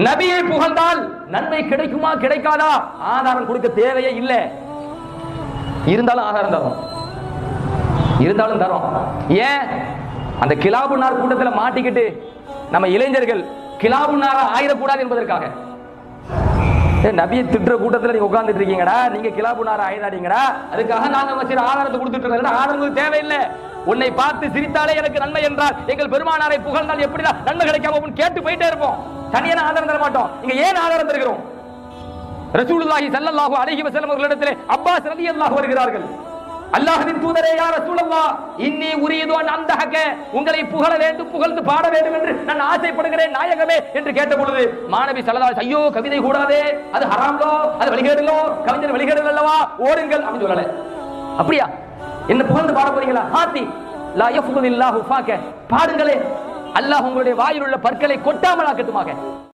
நபியை புகழ்ந்தால் நன்மை கிடைக்குமா கிடைக்காதா ஆதாரம் கொடுக்க தேவையே இல்லை. இருந்தாலும் ஆதாரம் தரும், இருந்தாலும் தரும். ஏன் அந்த கிலாபுன்னார் கூட்டத்தில் மாட்டிக்கிட்டு நம்ம இளைஞர்கள் கிலாபுன்னாரா ஆயிடக்கூடாது என்பதற்காக. நபியை திட்டுற கூட்டத்தில் நீங்க உட்கார்ந்துட்டு இருக்கீங்கடா, நீங்க கிலாபுன்னாரா ஆயிடாதீங்கடா, அதுக்காக நாங்க சில ஆதாரத்தை கொடுத்துட்டு இருக்கோம். ஆதாரம் தேவையில்லை. உன்னை பார்த்து சிரித்தாலே எனக்கு நன்மை என்றால் எங்கள் பெருமானாரை புகழ்ந்தால் எப்படிதான் நன்மை கிடைக்காம கேட்டு போயிட்டே இருப்போம். தனியான ஆதாரம் தர மாட்டோம். இங்க ஏன் ஆதாரம் தருகிறோம்? ரசூலுல்லாஹி ஸல்லல்லாஹு அலைஹி வஸல்லம் அவர்களிடத்திலே அப்பாஸ் ரலியல்லாஹு வருகிறார்கள். அல்லாஹ்வின் தூதரே யா ரசூலல்லாஹ், இன்னி உரீது அன் அம்தஹக, உங்களை புகழ வேண்டும், புகழ்ந்து பாட வேண்டும் என்று நான் ஆசைப்படுகிறேன் நாயகமே என்று கேட்ட பொழுது மாணவி ஸல்லல்லாஹு அலைஹி, ஐயோ கவிதை கூடாதே, அது ஹராம்லோ, அது வழிகேடுலோ, கவிஞர் வழிகேடுகள் அல்லவா, ஓடுங்கள் அப்படின்னு சொல்லல. அப்படியா? என்ன புகழ்ந்து பாட போறீங்களா? ஹாத்தி லா யஃபுதில்லாஹு ஃபாக, பாடுங்களே, அல்லாஹ் உங்களுடைய வாயில் உள்ள பற்களை கொட்டாமல் ஆக்கட்டுமாக.